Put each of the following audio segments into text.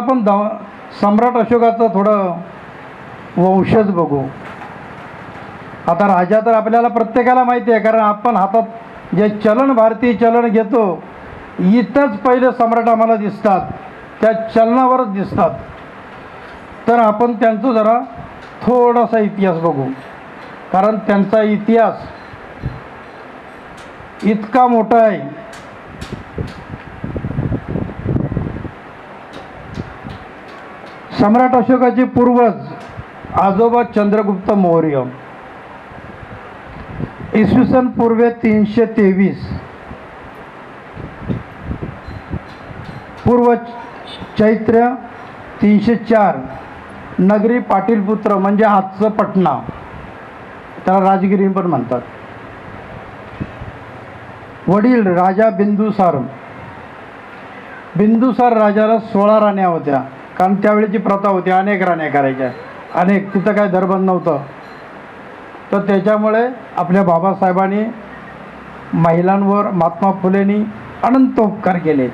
आपण सम्राट अशोकाचं थोडं वंशज बघू. आता राजा तर आपल्याला प्रत्येकाला माहिती आहे, कारण आपण हातात जे चलन, भारतीय चलन घेतो, इथंच पहिले सम्राट आम्हाला दिसतात, त्या चलनावरच दिसतात. तर आपण त्यांचं जरा थोडासा इतिहास बघू, कारण त्यांचा इतिहास इतका मोठा आहे. सम्राट अशोकाचे पूर्वज आजोबा चंद्रगुप्त मौर्य, इसवी सन पूर्व 323, पूर्व चैत्र 304, नगरी पाटीलपुत्र म्हणजे आजचं पटना, त्याला राजगिरी पण म्हणतात. वडील राजा बिंदुसार. बिंदुसार राजाला 16 राण्या होत्या, कारण त्यावेळेची प्रथा होती अनेक राण्या करायच्या, अनेक, तिथं काय दरबंद नव्हतं. तर त्याच्यामुळे आपल्या बाबासाहेबांनी महिलांवर, महात्मा फुलेंनी अनंत उपकार केले.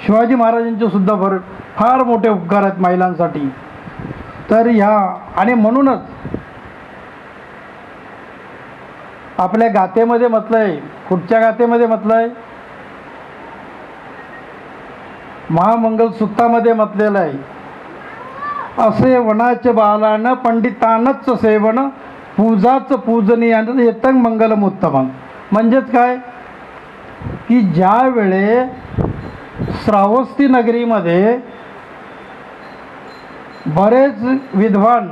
शिवाजी महाराजांचे सुद्धा फार मोठे उपकार आहेत महिलांसाठी. तर ह्या, आणि म्हणूनच आपल्या गाथेमध्ये म्हटलं आहे, कुठच्या गाथेमध्ये म्हटलं आहे, महामंगल सूक्तामध्ये म्हटलेलं आहे, असे वनाचे बालान पंडितानच सेवन, पूजाच पूजनीयान येतंग मंगलम उत्तमं. म्हणजेच काय की ज्या वेळे श्रावस्ती नगरीमध्ये बरेच विद्वान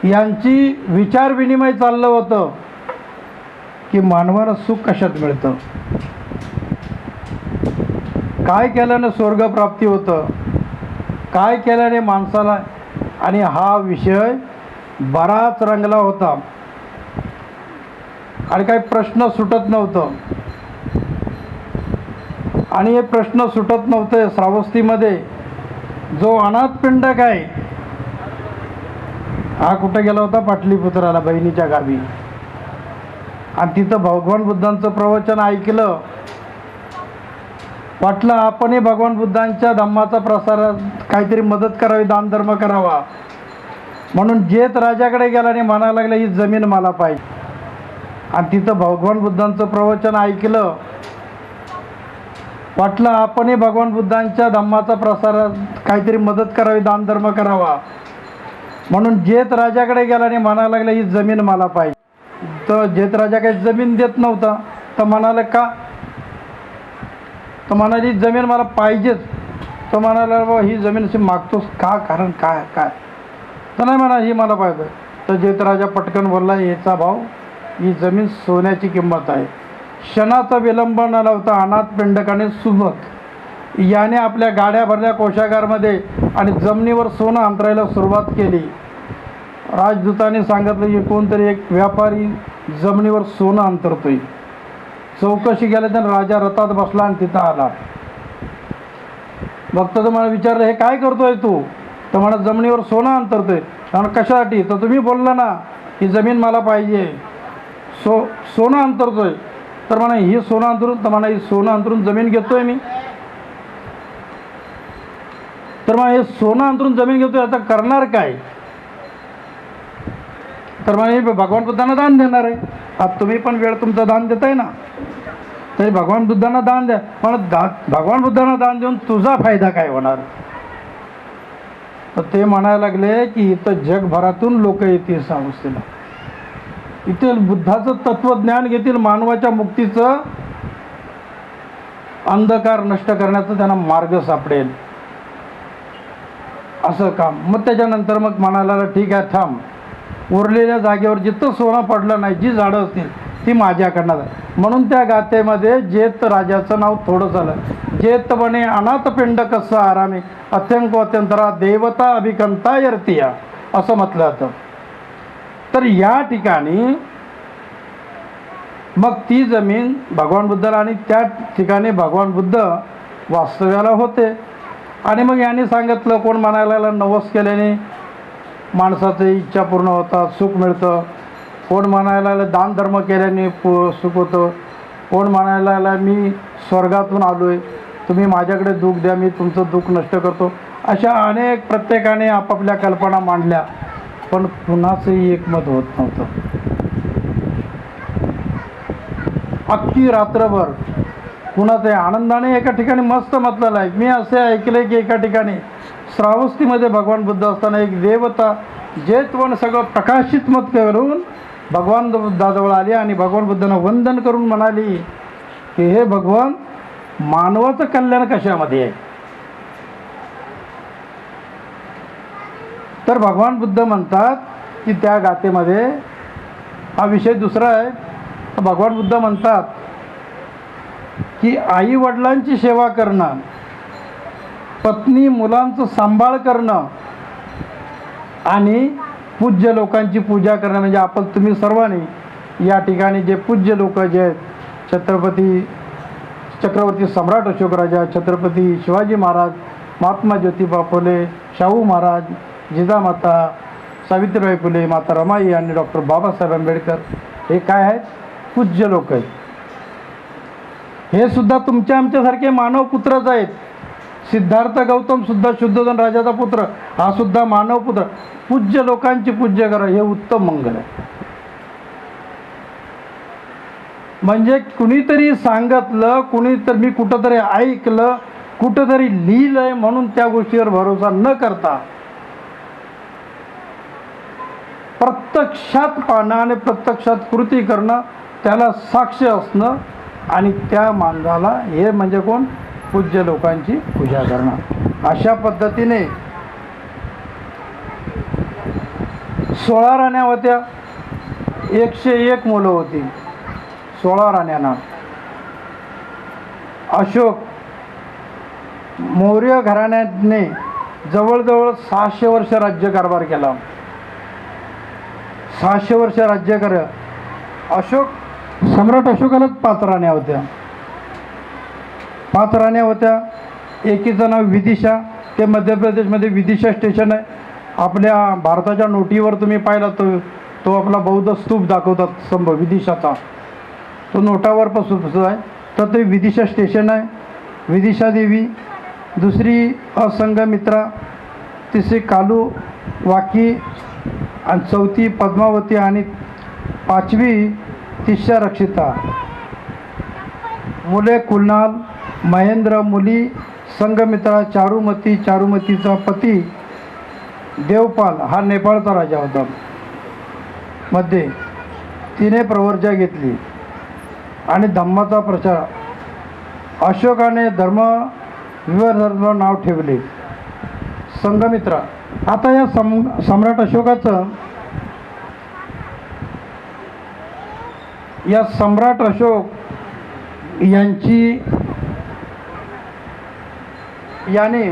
यांची विचारविनिमय चाललं होतं की मानवाला सुख कशात मिळतं, काय केल्याने स्वर्गप्राप्ती होतं, काय केल्याने माणसाला, आणि हा विषय बराच रंगला होता आणि काही प्रश्न सुटत नव्हतं. आणि हे प्रश्न सुटत नव्हते. श्रावस्तीमध्ये जो अनाथपिंडक आहे, हा कुठे गेला होता, पाटलीपुत्राला, बहिणीच्या गावी, आणि तिथं भगवान बुद्धांचं प्रवचन ऐकलं. वाटलं आपणही भगवान बुद्धांच्या धम्माचा प्रसारात काहीतरी मदत करावी, दानधर्म करावा. म्हणून जेत राजाकडे गेला आणि म्हणायला लागला, ही जमीन मला पाहिजे. आणि तिथं भगवान बुद्धांचं प्रवचन ऐकलं. वाटलं आपणही भगवान बुद्धांच्या धम्माचा प्रसारात काहीतरी मदत करावी, दानधर्म करावा. म्हणून जेत राजाकडे गेला आणि म्हणायला लागला, ही जमीन मला पाहिजे. तर जेत राजा काही जमीन देत नव्हता. तर म्हणाले का, तर म्हणाली जमीन मला पाहिजेच. तर म्हणाला, बाबा ही जमीन अशी मागतोस का, कारण काय काय, तर नाही म्हणा ही मला पाहिजे. तर जेत राजा पटकन बोलला, याचा भाव, ही जमीन सोन्याची किंमत आहे. क्षणाचा विलंब न लावता अनाथ पिंडकाने सुबक याने आपल्या गाड्या भरल्या कोशागारमध्ये आणि जमिनीवर सोनं अंतरायला सुरुवात केली. राजदूताने सांगितलं की कोणतरी एक व्यापारी जमिनीवर सोनं अंतरतोय. चौकशी केल्यानंतर राजा रथात बसला आणि तिथं आला. भक्त मला विचारलं, हे काय करतोय तू, तर म्हणा जमिनीवर सोनं अंतरतोय. कारण कशासाठी, तर तुम्ही बोलला ना ही जमीन मला पाहिजे, सोनं अंतरतोय. तर म्हणा ही सोनं अंतरून, तर म्हणा ही सोनं अंतरून जमीन घेतोय मी. तर म्हणा हे सोनं अंतरून जमीन घेतोय, आता करणार काय, तर म्हणा हे भगवान बुद्धांना दान देणार आहे. आता तुम्ही पण वेळ तुमचा दान देताय ना, तरी भगवान बुद्धांना दान द्या. म्हणत भगवान बुद्धांना दान देऊन तुझा फायदा काय होणार. तर ते म्हणायला लागले की इथं जगभरातून लोक येतील श्रावस्तीला, इथे बुद्धाचं तत्वज्ञान घेतील, मानवाच्या मुक्तीचं अंधकार नष्ट करण्याचा त्यांना मार्ग सापडेल, असं काम. मग त्याच्यानंतर मग म्हणायला, ठीक आहे थांब, उरलेल्या जागेवर जिथं सोनं पडलं नाही, जी झाडं असतील ती माझ्याकडनं. म्हणून त्या गाथेमध्ये जेत राजाचं नाव थोडं झालं. जेत बने अनाथ पिंड कसं आरामी, अत्यंक अत्यंतरा देवता अभिकंता यर्तिया, असं म्हटलं जातं. तर या ठिकाणी मग ती जमीन भगवान बुद्धाला, आणि त्या ठिकाणी भगवान बुद्ध वास्तव्याला होते. आणि मग यांनी सांगितलं, कोण म्हणायला नवस केल्याने माणसाची इच्छा पूर्ण होतात, सुख मिळतं. कोण म्हणायला दानधर्म केल्याने सुख होतं. कोण म्हणायला मी स्वर्गातून आलो आहे. तुम्ही माझ्याकडे दुःख द्या, मी तुमचं दुःख नष्ट करतो. अशा अनेक प्रत्येकाने आपापल्या कल्पना मांडल्या, पण कुणाचंही एकमत होत नव्हतं. अख्खी रात्रभर कुणाचे आनंदाने एका ठिकाणी मस्त म्हटलेलं आहे. मी असे ऐकले की एका ठिकाणी श्रावस्तीमध्ये भगवान बुद्ध असताना एक देवता जेतवन सगळं प्रकाशित मत करून भगवान बुद्धाजवळ आली आणि भगवान बुद्धांना वंदन करून म्हणाली की हे भगवान, मानवाचं कल्याण कशामध्ये आहे? तर भगवान बुद्ध म्हणतात की त्या गाथेमध्ये हा विषय दुसरा आहे. भगवान बुद्ध म्हणतात की आई वडिलांची सेवा करणं, पत्नी मुलांचं सांभाळ करणं आणि पूज्य लोकांची पूजा करणं, म्हणजे आपण तुम्ही सर्वांनी या ठिकाणी जे पूज्य लोक जे आहेत, चक्रवर्ती सम्राट अशोक राजा, छत्रपती शिवाजी महाराज, महात्मा ज्योतिबा फुले, शाहू महाराज, जिजामाता, सावित्रीबाई फुले, माता रमाई आणि डॉक्टर बाबासाहेब आंबेडकर, हे काय आहेत? पूज्य लोक आहेत. हे सुद्धा तुमच्या आमच्यासारखे मानव पुत्रच आहेत. सिद्धार्थ गौतम सुद्धा शुद्धोधन राजाचा पुत्र, हा सुद्धा मानव पुत्र. पूज्य लोकांची पूज्य करा, हे उत्तम मंगल आहे. म्हणजे कुणीतरी सांगितलं, कुणीतरी मी कुठंतरी ऐकलं, कुठंतरी लिहिलंय म्हणून त्या गोष्टीवर भरोसा न करता प्रत्यक्षात पाहणं आणि प्रत्यक्षात कृती करणं, त्याला साक्ष असणं, आणि त्या माणसाला हे म्हणजे कोण? पूज्य लोकांची पूजा करणं. अशा पद्धतीने 16 राण्या होत्या, 101 मुलं होती 16 राण्यांना. अशोक मौर्य घराण्याने जवळजवळ 600 वर्ष राज्यकारभार केला. 600 वर्ष राज्य कर. सम्राट अशोकालाच 5 राण्या होत्या. 5 राण्या होत्या. एकीचं नाव विदिशा, ते मध्य प्रदेशमध्ये विदिशा स्टेशन आहे. आपल्या भारताच्या नोटीवर तुम्ही पाहिला तो आपला बौद्ध स्तूप दाखवतात स्तंभ विदिशाचा, तो नोटावर पासून आहे. तर ते विदिशा स्टेशन आहे. विदिशा देवी. दुसरी असंघमित्रा, तिसरी कालू वाकी, आणि चौथी पद्मावती, आणि 5वी तिष्या रक्षिता. मुले कुणाल, महेंद्र. मुली संघमित्रा, चारुमती. चारुमतीचा पती देवपाल हा नेपाळचा राजा होता. मध्ये तिने प्रवर्जा घेतली आणि धम्माचा प्रचार. अशोकाने विवर्धनाला नाव ठेवले संघमित्रा. आता या सम्राट अशोकाचं, या सम्राट अशोक यांची याने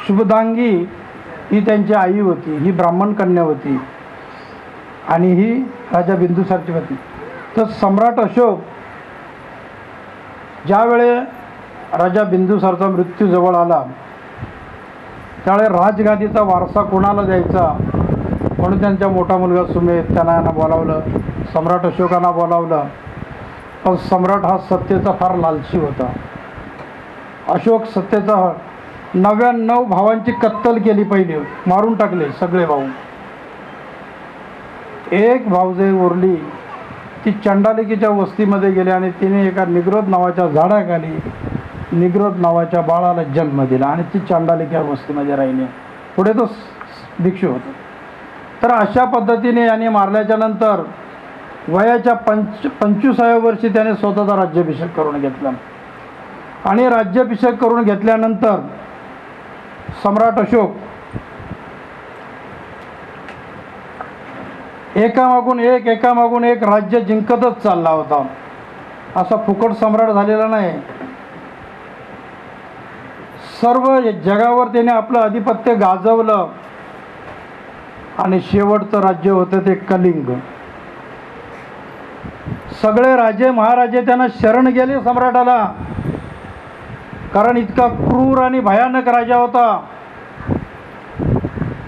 शुभदांगी ही त्यांची आई होती. ही ब्राह्मण कन्या होती आणि ही राजा बिंदुसारची होती. तर सम्राट अशोक ज्यावेळे राजा बिंदुसारचा मृत्यू जवळ आला, त्यावेळे राजगादीचा वारसा कोणाला द्यायचा म्हणून त्यांचा मोठा मुलगा सुमेध त्यांना बोलावलं, सम्राट अशोकांना बोलावलं. पण सम्राट हा सत्तेचा फार लालची होता. अशोक सत्तेचा 99 भावांची कत्तल केली, पहिले मारून टाकले सगळे भाऊ. एक भाऊजे उरली, ती चंडालिकेच्या वस्तीमध्ये गेली आणि तिने एका निग्रोध नावाच्या झाडाखाली निग्रोध नावाच्या बाळाला जन्म दिला आणि ती चंडालिका वस्तीमध्ये राहिली. पुढे तो भिक्षू होता. तर अशा पद्धतीने याने मारल्याच्या नंतर वयाच्या 25व्या वर्षी त्याने स्वतःचा राज्याभिषेक करून घेतला. आणि राज्याभिषेक करून घेतल्यानंतर सम्राट अशोक एकामागून एक राज्य जिंकतच चालला होता. असा फुकट सम्राट झालेला नाही. सर्व जगावर त्याने आपलं आधिपत्य गाजवलं आणि शेवटचं राज्य होतं ते कलिंग. सगळे राजे महाराजे त्यांना शरण गेले सम्राटाला, कारण इतका क्रूर आणि भयानक राजा होता.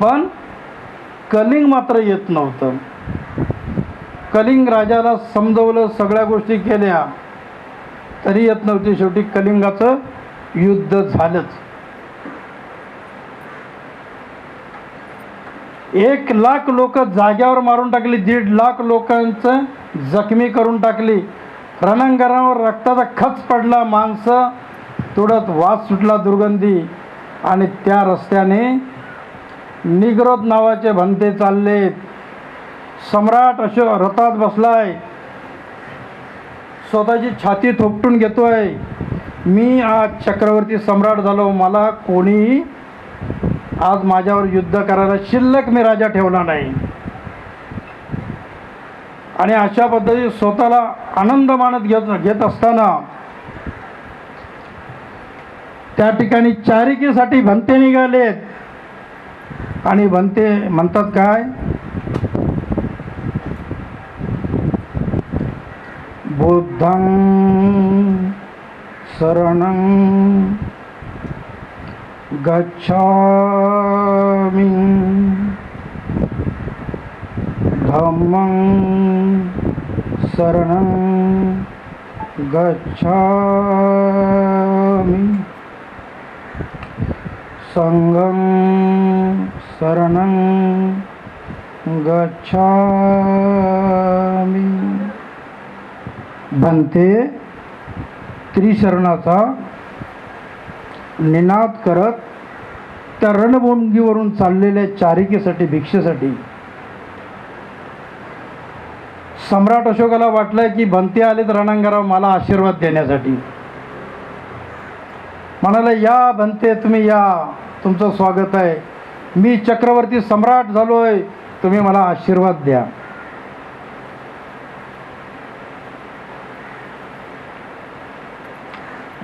पण कलिंग मात्र येत नव्हतं. कलिंग राजाला समजवलं, सगळ्या गोष्टी केल्या, तरी येत नव्हती. शेवटी कलिंगाचं युद्ध झालंच. 1,00,000 लोक जाग्यावर मारून टाकली, 1,50,000 लोकांचं जखमी करून टाकली. रणांगणावर रक्ताचा खच पडला, माणसं तुडत, वास सुटला दुर्गंधी. आणि त्या रस्त्याने निग्रोध नावाचे भंते चाललेत. सम्राट अशोक रथात बसलाय, स्वतःची छाती थोपटून घेतोय, मी आज चक्रवर्ती सम्राट झालो, मला कोणीही आज माझ्यावर युद्ध करायला शिल्लक मी राजा ठेवला नाही. आणि अशा पद्धतीने स्वतःला आनंद मानत घेत असताना त्या ठिकाणी चारिकेसाठी भंते निघालेत. आणि भंते म्हणतात काय, बुद्धं शरणं गच्छामि धम्मं शरणं गच्छामि संघं शरणं गच्छामि. भंते त्रिशरणाचा निनाद करत त्या रणभूमीवरून चाललेल्या चारिकेसाठी, भिक्षेसाठी सम्राट अशोकाला वाटलंय की भंते आलेत रणांगणावर मला आशीर्वाद देण्यासाठी. म्हणाले, या भंते तुम्ही या, तुमचं स्वागत आहे, मी चक्रवर्ती सम्राट झालोय, तुम्ही मला आशीर्वाद द्या.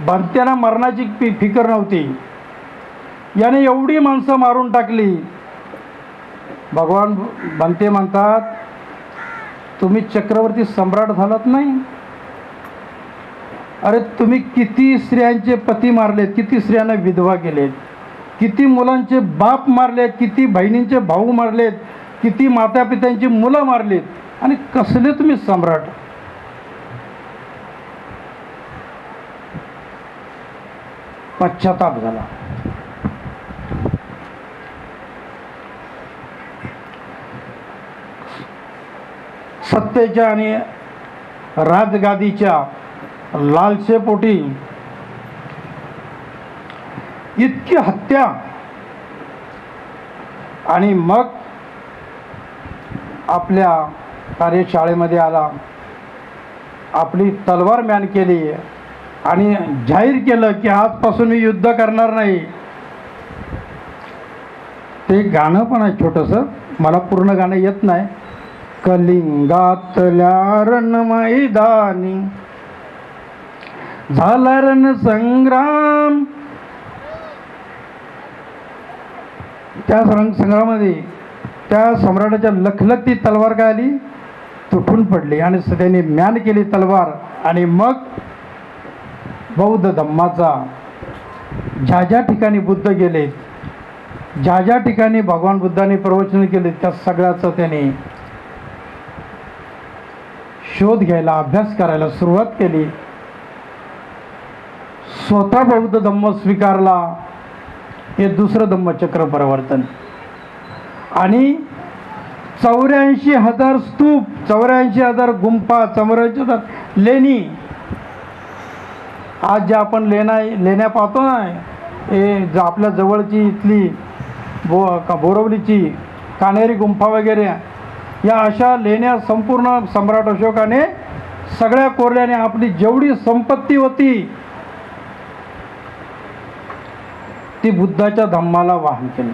भंत्यांना मरणाची फिकर नव्हती. याने एवढी माणसं मारून टाकली. भगवान भंते म्हणतात, तुम्ही चक्रवर्ती सम्राट झालात नाही, अरे तुम्ही किती स्त्रियांचे पती मारलेत, किती स्त्रियांना विधवा केलेत, किती मुलांचे बाप मारलेत, किती बहिणींचे भाऊ मारलेत, किती मातापित्यांची मुलं मारलीत, आणि कसले तुम्ही सम्राट. पश्चाताप झाला. सत्तेच्या आणि राजगादीच्या लालसेपोटी इतकी हत्या. आणि मग आपल्या कार्यशाळेमध्ये आला, आपली तलवार म्यान केली आणि जाहीर केलं की आजपासून मी युद्ध करणार नाही. ते गाणं पण आहे छोटंसं, मला पूर्ण गाणं येत नाही. कलिंगातल्या रण मैदानी झाला रण संग्राम. त्या संग्रामामध्ये त्या सम्राटाच्या लखलखती तलवार काय आली, तुटून पडली आणि त्याने म्यान केली तलवार. आणि मग बौद्ध धम्माचा ज्या ज्या ठिकाणी बुद्ध गेले, ज्या ज्या ठिकाणी भगवान बुद्धांनी प्रवचन केले, त्या सगळ्याचा त्याने शोध घ्यायला, अभ्यास करायला सुरुवात केली. स्वतः बौद्ध धम्म स्वीकारला. हे दुसरं धम्मचक्र परिवर्तन. आणि 84,000 स्तूप, 84,000 गुंफा, 84,000 लेणी. आज जे आपण लेण्या पाहतो ना, हे आपल्या जवळची इथली बोरवलीची कान्हेरी गुंफा वगैरे, या अशा लेण्या संपूर्ण सम्राट अशोकाने सगळ्या कोरल्याने आपली जेवढी संपत्ती होती ती बुद्धाच्या धम्माला वाहन केली.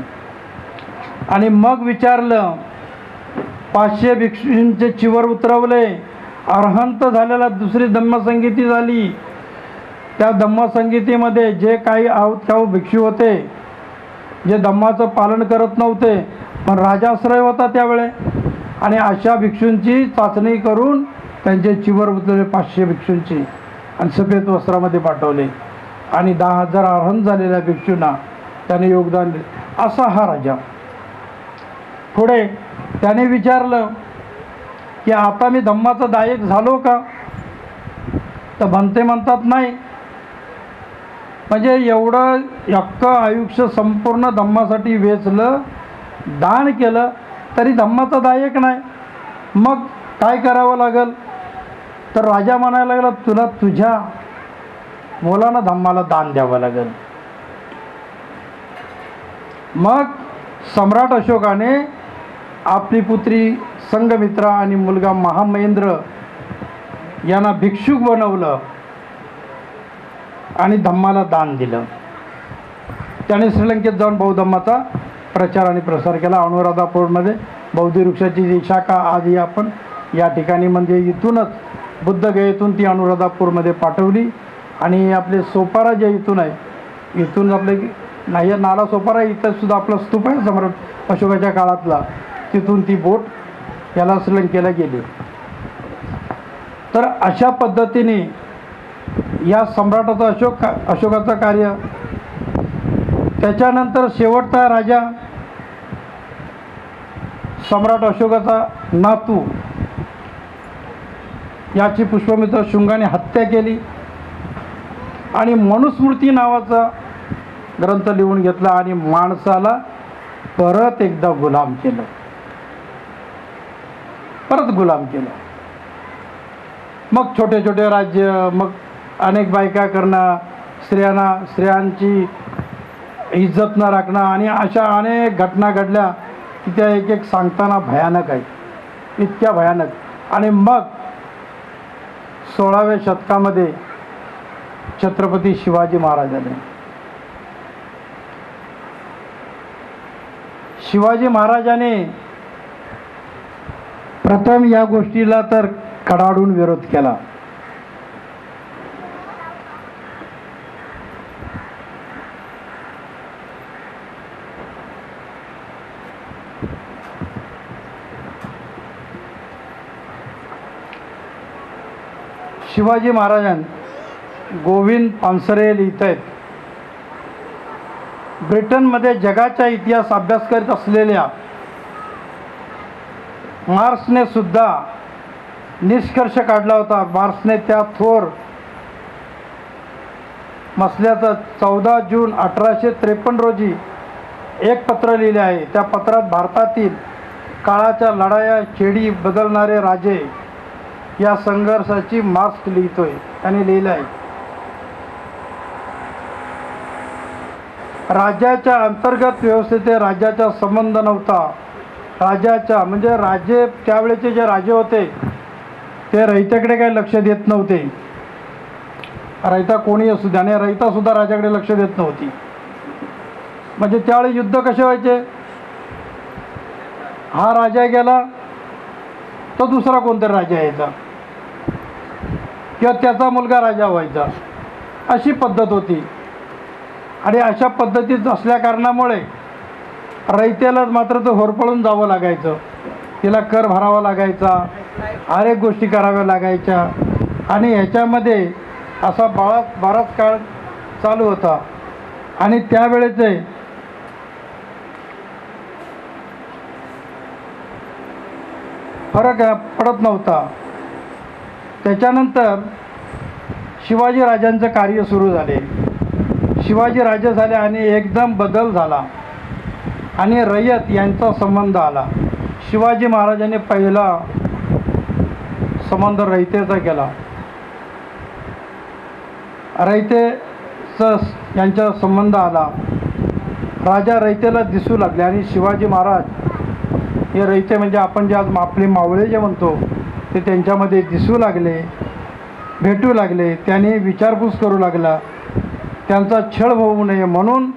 आणि मग विचारलं, 500 भिक्षूंचे चिवर उतरवले, अरहंत झालेला दुसरी धम्मसंगीती झाली. त्या धम्मसंगीतीमध्ये जे काही आऊत भिक्षू होते, जे धम्माचं पालन करत नव्हते, पण राजाश्रय होता त्यावेळे, आणि अशा भिक्षूंची चाचणी करून त्यांचे चिवर उतरले 500 भिक्षूंची आणि सफेद वस्त्रामध्ये पाठवले. आणि 10,000 अरहंत झालेल्या भिक्षूंना त्याने योगदान दिले. असा हा राजा. पुढे त्याने विचारलं की आता मी धम्माचा दायक झालो का? तर भंते म्हणतात नाही. म्हणजे एवढं अख्खं आयुष्य संपूर्ण धम्मासाठी वेचलं, दान केलं, तरी धम्माचा दायक नाही. मग काय करावं लागेल? तर राजा म्हणायला लागला, तुला तुझ्या मुलानं धम्माला दान द्यावं लागेल. मग सम्राट अशोकाने आपली पुत्री संघमित्रा आणि मुलगा महामहेंद्र यांना भिक्षुक बनवलं आणि धम्माला दान दिलं. त्याने श्रीलंकेत जाऊन बौद्ध धम्माचा प्रचार आणि प्रसार केला. अनुराधापूरमध्ये बौद्ध वृक्षाची जी शाखा आजही आपण या ठिकाणी, म्हणजे इथूनच बुद्धगयेतून ती अनुराधापूरमध्ये पाठवली. आणि आपले सोपारा जे इथून आहे, इथून आपले नाही नाला सोपारा, इथं सुद्धा आपला स्तूप आहे सम्राट अशोकाच्या काळातला, तिथून ती बोट याला श्रीलंकेला गेली. तर अशा पद्धतीने या सम्राटाचा अशोकाचं कार्य. त्याच्यानंतर शेवटचा राजा सम्राट अशोकाचा नातू, याची पुष्पमित्र शुंगाने हत्या केली आणि मनुस्मृती नावाचा ग्रंथ लिहून घेतला आणि माणसाला परत एकदा गुलाम केलं, परत गुलाम केलं. मग छोटे छोटे राज्य, मग अनेक बायका करणं, स्त्रियांची इज्जत न राखणं, आणि अशा अनेक घटना घडल्या की त्या एक एक सांगताना भयानक आहे, इतक्या भयानक. आणि मग 16व्या शतकामध्ये छत्रपती शिवाजी महाराजाने प्रथम या गोष्टीला तर कडाडून विरोध केला. शिवाजी महाराजांनी, गोविंद पानसरे लिहित आहेत, ब्रिटनमध्ये जगाचा इतिहास अभ्यास करीत असलेल्या मार्क्सने सुद्धा निष्कर्ष काढला होता. मार्क्सने त्या थोर मसल्याचं 14 जून 1853 रोजी एक पत्र लिहिले आहे. त्या पत्रात भारतातील काळाच्या लढाया, छेडी, बदलणारे राजे या संघर्षाची मार्क्स लिहितोय. त्याने लिहिलं आहे, राज्याच्या अंतर्गत व्यवस्थेत राज्याचा संबंध नव्हता. राजाच्या म्हणजे राजे, त्यावेळेचे जे राजे होते ते रयतेकडे काही लक्ष देत नव्हते. रयता कोणी असू द्या, आणि रयतासुद्धा राजाकडे लक्ष देत नव्हती. म्हणजे त्यावेळी युद्ध कसे व्हायचे, हा राजा गेला तर दुसरा कोणतरी राजा यायचा किंवा त्याचा मुलगा राजा व्हायचा, अशी पद्धत होती. आणि अशा पद्धतीत असल्या कारणामुळे रयतेला मात्र तो होरपळून जावं लागायचं, तिला कर भरावा लागायचा, हर एक गोष्टी कराव्या लागायच्या. आणि ह्याच्यामध्ये असा बराच काळ चालू होता. आणि त्यावेळेचे फरक पडत नव्हता. त्याच्यानंतर शिवाजी राजांचं कार्य सुरू झाले. शिवाजी राजे झाले आणि एकदम बदल झाला आणि रयत यांचा संबंध आला. शिवाजी महाराजांनी पहिला संबंध रयतेचा केला. रयतेचा यांचा संबंध आला. राजा रयतेला दिसू लागले आणि शिवाजी महाराज हे रयते म्हणजे आपण जे आज आपले मावळे जे म्हणतो ते त्यांच्यामध्ये दिसू लागले, भेटू लागले. त्याने विचारपूस करू लागला. त्यांचा छळ होऊ नये म्हणून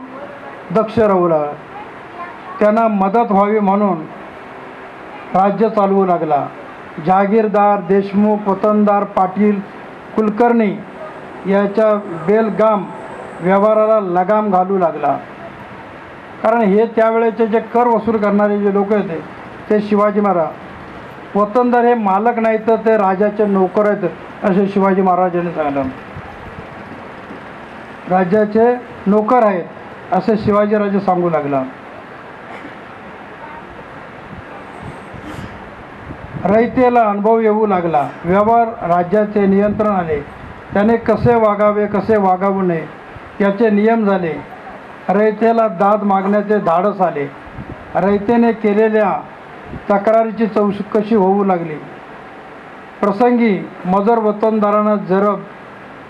दक्ष राहूला, त्यांना मदत व्हावी म्हणून राज्य चालवू लागला. जहागीरदार, देशमुख, वतनदार, पाटील, कुलकर्णी याच्या बेलगाम व्यवहाराला लगाम घालू लागला. कारण हे त्यावेळेचे जे कर वसूल करणारे जे लोक होते ते शिवाजी महाराज. वतनदार हे मालक नाही तर ते राजाचे नोकर आहेत असे शिवाजी महाराजांनी सांगितलं. राज्याचे नोकर आहेत असे शिवाजीराजे सांगू लागला. रयतेला अनुभव येऊ लागला. व्यवहार राज्याचे नियंत्रण आले. त्याने कसे वागावे कसे वागावू नये याचे नियम झाले. रयतेला दाद मागण्याचे धाडस आले. रयतेने केलेल्या तक्रारीची चौकशी होऊ लागली. प्रसंगी मजूर वतनदारांना जरब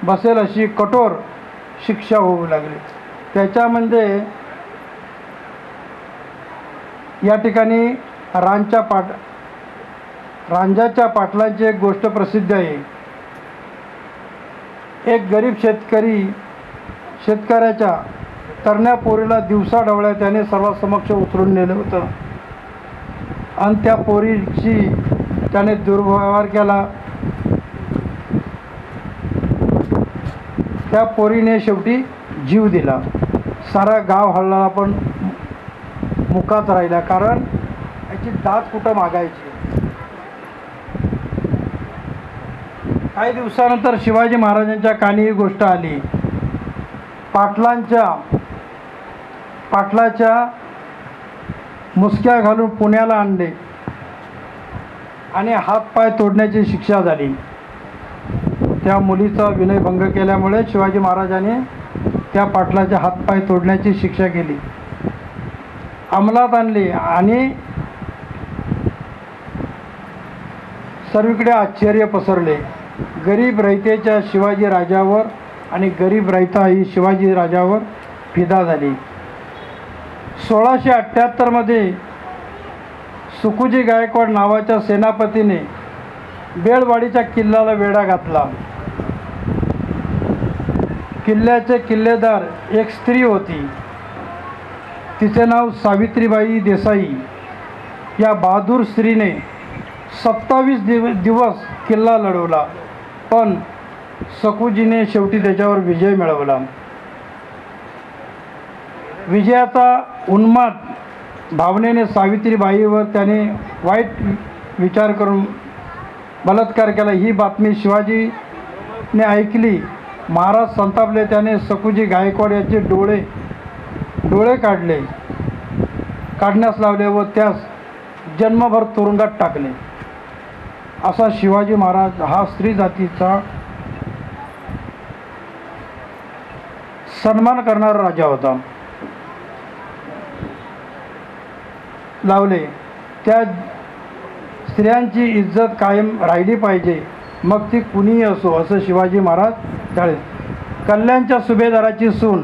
बसेल अशी कठोर शिक्षा होऊ लागली. त्याच्यामध्ये या ठिकाणी रांजाच्या पाटलांची एक गोष्ट प्रसिद्ध आहे. एक गरीब शेतकऱ्याच्या तरण्या पोरीला दिवसा ढवळ्या त्याने सर्वांसमक्ष उचलून नेलं होतं आणि त्या पोरीची त्याने दुर्व्यवहार केला. त्या पोरीने शेवटी जीव दिला. सारा गाव हल्ला पण मुकात राहिला, कारण याची दात कुठं मागायची. काही दिवसानंतर शिवाजी महाराजांच्या कानी ही गोष्ट आली. पाटलाच्या मुसक्या घालून पुण्याला आणले आणि हातपाय तोडण्याची शिक्षा झाली. त्या मुलीचा विनयभंग केल्यामुळे शिवाजी महाराजांनी त्या पाटलाचे हातपाय तोडण्याची शिक्षा केली, अंमलात आणली आणि सर्वीकडे आश्चर्य पसरले. गरीब रयतेच्या शिवाजी राजावर आणि गरीब रयता ही शिवाजी राजावर फिदा झाली. 1678 मध्ये सुकुजी गायकवाड नावाच्या सेनापतीने बेळवाडीच्या किल्ल्याला वेढा घातला. किल्ल्याचे किल्लेदार एक स्त्री होती. तिचे नाव सावित्रीबाई देसाई. या बहादूर स्त्रीने 27 दिवस किल्ला लढवला, पण सकुजीने शेवटी त्याच्यावर विजय मिळवला. विजयाचा उन्माद भावनेने सावित्रीबाईवर त्याने वाईट विचार करून बलात्कार केला. ही बातमी शिवाजीने ऐकली. महाराज संतापले. त्याने सकुजी गायकवाड याचे डोळे काढण्यास लावले व त्यास जन्मभर तुरुंगात टाकले. असा शिवाजी महाराज हा स्त्री जातीचा सन्मान करणारा राजा होता. लावले. त्या स्त्रियांची इज्जत कायम राहिली पाहिजे, मग ती कुणीही असो, असं शिवाजी महाराज त्यावेळेस. कल्याणच्या सुभेदाराची सून